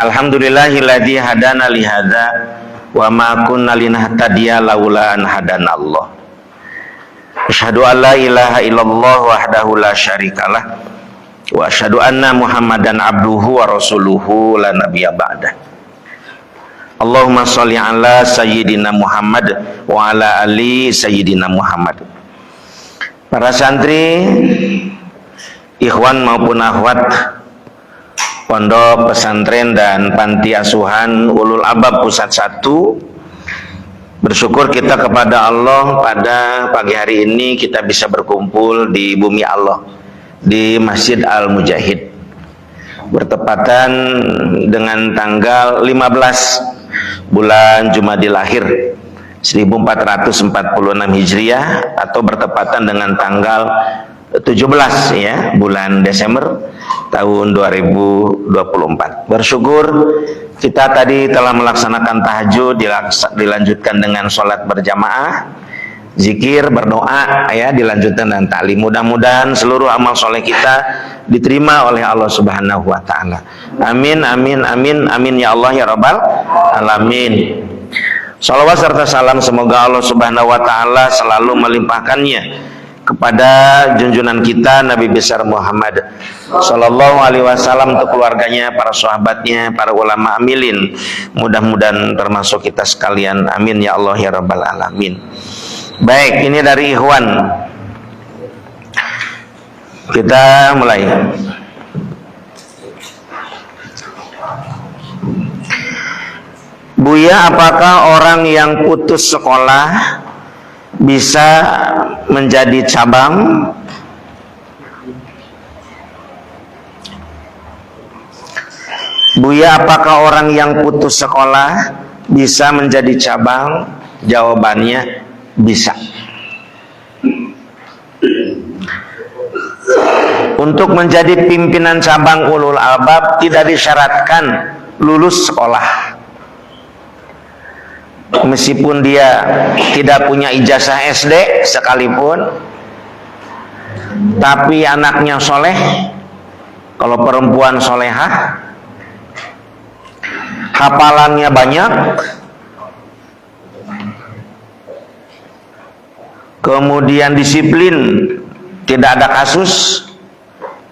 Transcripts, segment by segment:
Alhamdulillahilladzi hadana li hadza wa ma kunna linahtadiya laula an hadanallah. Asyhadu an la ilaha illallah wahdahu la syarikalah wa asyhadu anna Muhammadan abduhu wa rasuluhu la nabiyya ba'dah. Allahumma sholli ala sayyidina Muhammad wa ala ali sayyidina Muhammad. Para santri, ikhwan maupun akhwat pondok pesantren dan panti asuhan Ulul Albab Pusat 1, bersyukur kita kepada Allah pada pagi hari ini kita bisa berkumpul di bumi Allah, di Masjid Al-Mujahid, bertepatan dengan tanggal 15 bulan Jumadil Akhir 1446 Hijriah, atau bertepatan dengan tanggal 17 ya, bulan Desember tahun 2024. Bersyukur kita tadi telah melaksanakan tahajud, dilanjutkan dengan sholat berjamaah, zikir, berdoa ya, dilanjutkan dengan ta'lim. Mudah-mudahan seluruh amal soleh kita diterima oleh Allah Subhanahu wa taala. Amin amin amin amin ya Allah ya rabbal alamin. Shalawat serta salam semoga Allah Subhanahu wa taala selalu melimpahkannya kepada junjungan kita Nabi besar Muhammad sallallahu alaihi wasallam, untuk keluarganya, para sahabatnya, para ulama amilin. Mudah-mudahan termasuk kita sekalian. Amin ya Allah ya rabbal alamin. Baik, ini dari ikhwan. Kita mulai. Buya, apakah orang yang putus sekolah bisa menjadi cabang? Buya, apakah orang yang putus sekolah bisa menjadi cabang? Jawabannya bisa. Untuk menjadi pimpinan cabang Ulul Albab tidak disyaratkan lulus sekolah. Meskipun dia tidak punya ijazah SD sekalipun, tapi anaknya soleh, kalau perempuan solehah, hafalannya banyak, kemudian disiplin, tidak ada kasus,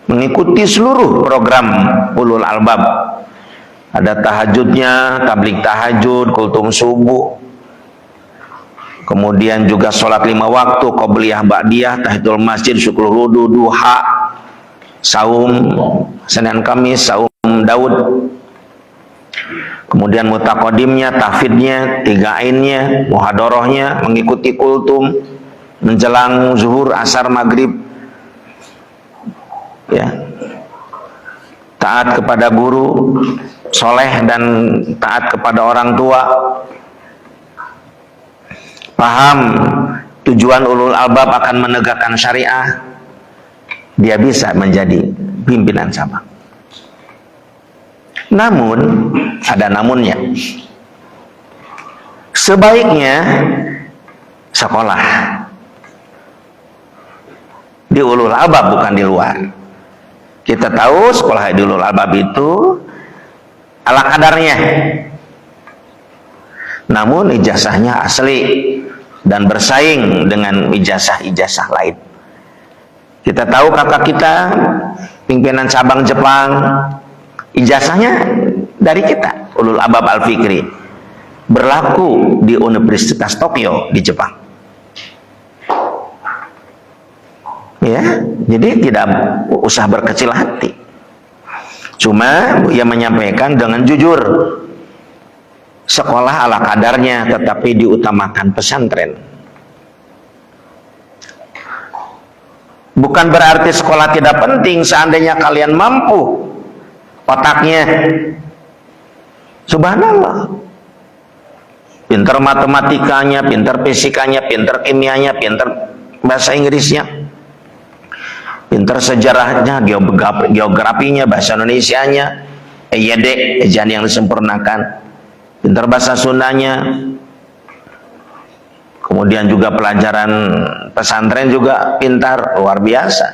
mengikuti seluruh program Ulul Albab. Ada tahajudnya, tablik tahajud, kultum subuh, kemudian juga sholat 5 waktu, qobliyah, ba'diyah, tahiyatul masjid, syukur wudu, duha, saum Senin Kamis, saum Daud, kemudian mutaqaddimnya, tahfidnya, 3 ainnya, muhadorohnya, mengikuti kultum menjelang zuhur, asar, maghrib ya, taat kepada guru, soleh dan taat kepada orang tua, paham tujuan Ulul Albab akan menegakkan syariah, dia bisa menjadi pimpinan cabang. Namun, ada namunnya. Sebaiknya sekolah di Ulul Albab, bukan di luar. Kita tahu sekolah di Ulul Albab itu ala kadarnya, namun ijazahnya asli dan bersaing dengan ijazah-ijazah lain. Kita tahu kakak kita pimpinan cabang Jepang, ijazahnya dari kita, Ulul Albab Al-Fikri, berlaku di Universitas Tokyo di Jepang ya. Jadi tidak usah berkecil hati. Cuma ia menyampaikan dengan jujur, sekolah ala kadarnya, tetapi diutamakan pesantren. Bukan berarti sekolah tidak penting. Seandainya kalian mampu otaknya, subhanallah, pintar matematikanya, pintar fisikanya, pintar kimianya, pintar bahasa Inggrisnya, pintar sejarahnya, geografinya, bahasa Indonesianya, EYD, ejaan yang disempurnakan, pintar bahasa Sundanya, kemudian juga pelajaran pesantren juga pintar, luar biasa.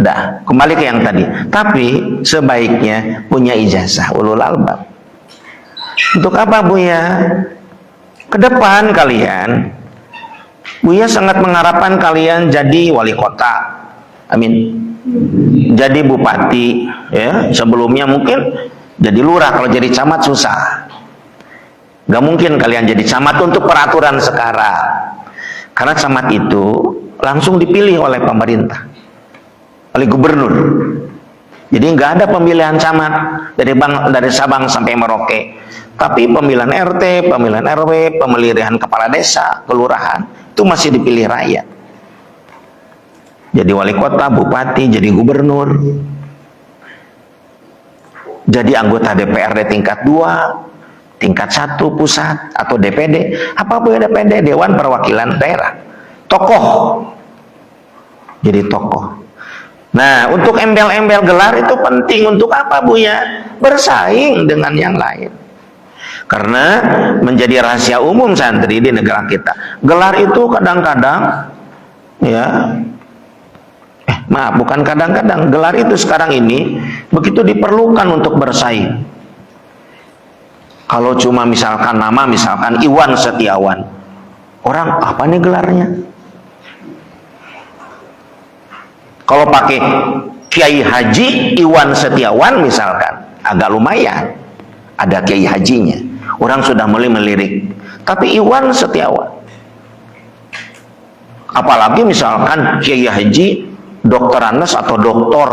Udah, kembali ke yang tadi. Tapi sebaiknya punya ijazah ulul albab. Untuk apa Buya? Ke depan kalian, Buya sangat mengharapkan kalian jadi wali kota. Amin. Jadi bupati, ya. Sebelumnya mungkin jadi lurah, kalau jadi camat susah. Gak mungkin kalian jadi camat untuk peraturan sekarang. Karena camat itu langsung dipilih oleh pemerintah, oleh gubernur. Jadi nggak ada pemilihan camat dari Sabang sampai Merauke. Tapi pemilihan RT, pemilihan RW, pemilihan kepala desa, kelurahan, itu masih dipilih rakyat. Jadi wali kota, bupati, jadi gubernur, jadi anggota DPRD tingkat 2, tingkat 1 pusat, atau DPD, apapun DPD, Dewan Perwakilan Daerah, tokoh, jadi tokoh. Nah, untuk embel-embel gelar itu penting. Untuk apa Buya? Bersaing dengan yang lain. Karena menjadi rahasia umum santri di negara kita, gelar itu kadang-kadang, ya, maaf, bukan kadang-kadang, gelar itu sekarang ini begitu diperlukan untuk bersaing. Kalau cuma misalkan nama, misalkan Iwan Setiawan, orang apa nih gelarnya? Kalau pakai Kiai Haji Iwan Setiawan misalkan, agak lumayan, ada Kiai Hajinya, orang sudah mulai melirik. Tapi Iwan Setiawan, apalagi misalkan Kiai Haji Dokter Anas atau doktor,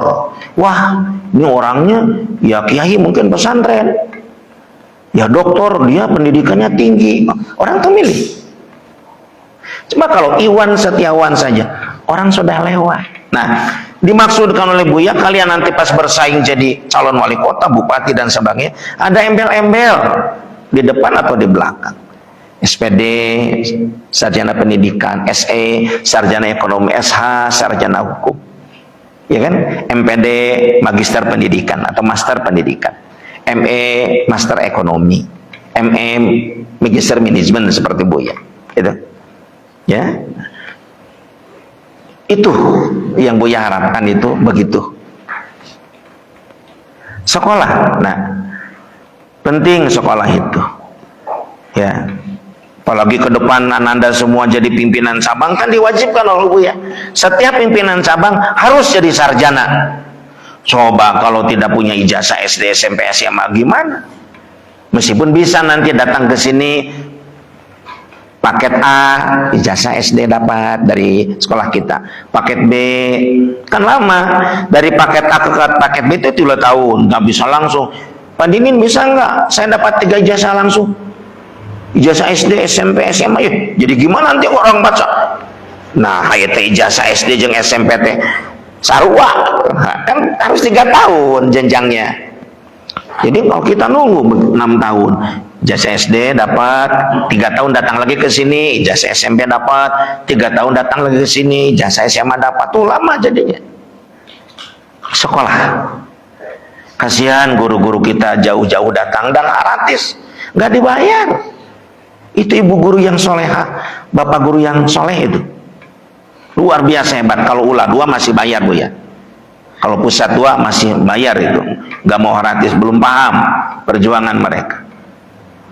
wah ini orangnya ya kiai mungkin pesantren, ya doktor, dia pendidikannya tinggi, orang tuh milih. Coba kalau Iwan Setiawan saja, orang sudah lewat. Nah, dimaksudkan oleh Buya, kalian nanti pas bersaing jadi calon wali kota, bupati dan sebagainya, ada embel-embel di depan atau di belakang. SPD, sarjana pendidikan, SE, sarjana ekonomi, SH, sarjana hukum, ya kan? MPD, magister pendidikan atau master pendidikan, ME, master ekonomi, ME, magister manajemen seperti Buya, itu, ya. Itu yang Buya harapkan, itu begitu. Sekolah, nah, penting sekolah itu, ya. Apalagi ke depan Anda semua jadi pimpinan cabang, kan diwajibkan oleh Buya. Setiap pimpinan cabang harus jadi sarjana. Coba kalau tidak punya ijazah SD, SMP, SMA gimana? Meskipun bisa nanti datang ke sini paket A, ijazah SD dapat dari sekolah kita. Paket B, kan lama. Dari paket A ke paket B itu 3 tahun, nggak bisa langsung. Pak Dinin bisa nggak? Saya dapat 3 ijazah langsung. Ijazah SD, SMP, SMA, ya. Jadi gimana nanti orang baca? Nah, hayat ijazah SD jeung SMP teh sarua, kan harus 3 tahun jenjangnya. Jadi kalau kita nunggu 6 tahun, ijazah SD dapat, 3 tahun datang lagi ke sini, ijazah SMP dapat, 3 tahun datang lagi ke sini, ijazah SMA dapat, tuh lama jadinya. Sekolah. Kasihan guru-guru kita jauh-jauh datang dan gratis, nggak dibayar. Itu ibu guru yang soleha, bapak guru yang soleh itu luar biasa hebat. Kalau ULA 2 masih bayar Buya, kalau pusat 2 masih bayar, itu nggak mau gratis, belum paham perjuangan mereka.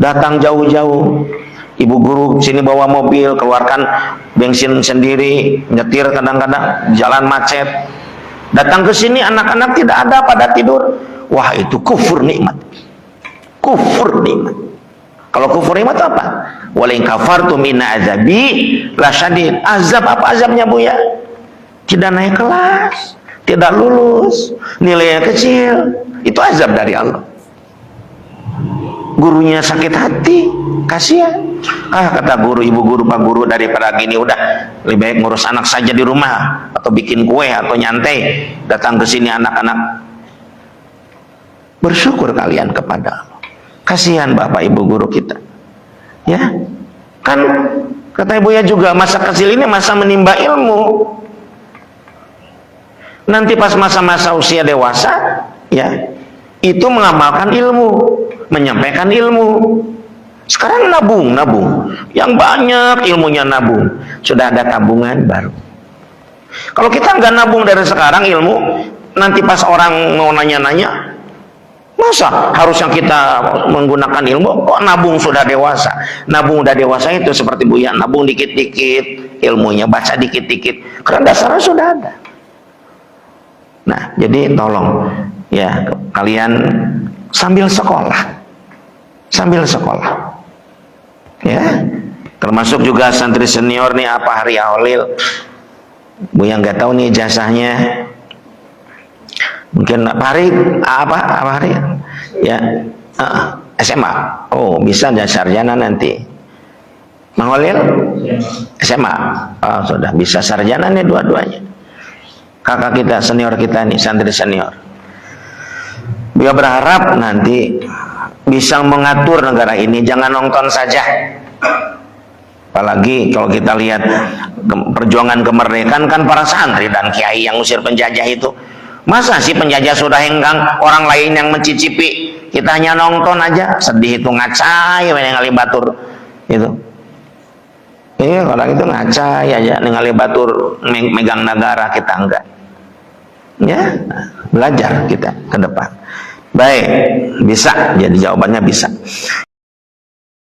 Datang jauh-jauh, ibu guru sini bawa mobil, keluarkan bensin sendiri, nyetir kadang-kadang jalan macet, datang ke sini anak-anak tidak ada, pada tidur. Wah, itu kufur nikmat, kufur nikmat. Kalau kufur nikmat apa? Walain kafartum inna azabi lasyadid. Azab apa azabnya Buya? Tidak naik kelas, tidak lulus, nilainya kecil, itu azab dari Allah. Gurunya sakit hati, kasihan. Kata guru, ibu guru, pak guru, daripada gini udah lebih baik ngurus anak saja di rumah, atau bikin kue atau nyantai, datang ke sini anak-anak. Bersyukur kalian kepada Allah. Kasihan bapak ibu guru kita, ya kan, kata Buya juga, masa kecil ini masa menimba ilmu. Nanti pas masa-masa usia dewasa, ya, itu mengamalkan ilmu, menyampaikan ilmu. Sekarang nabung yang banyak ilmunya, nabung, sudah ada tabungan baru. Kalau kita nggak nabung dari sekarang ilmu, nanti pas orang mau nanya-nanya, masa harusnya kita menggunakan ilmu? Kok nabung sudah dewasa? Nabung udah dewasa itu seperti Buya, nabung dikit-dikit ilmunya, baca dikit-dikit, karena dasarnya sudah ada. Nah, jadi tolong ya kalian sambil sekolah, ya. Termasuk juga santri senior nih, apa Hari Aulil, Buya nggak tahu nih jasanya. Mungkin Pak Hari apa Hari ya, SMA. Oh, bisa jadi sarjana nanti. Mang Holil SMA. Oh, sudah bisa sarjana nih dua-duanya. Kakak kita, senior kita nih, santri senior. Dia berharap nanti bisa mengatur negara ini, jangan nonton saja. Apalagi kalau kita lihat perjuangan kemerdekaan kan para santri dan kiai yang usir penjajah itu. Masa sih penjajah sudah hengkang, orang lain yang mencicipi, kita hanya nonton aja, sedih itu, ngacai ningali batur itu. Iya, kalau itu ngacai aja ningali batur megang negara, kita enggak. Ya, belajar kita ke depan. Baik, bisa. Jadi jawabannya bisa.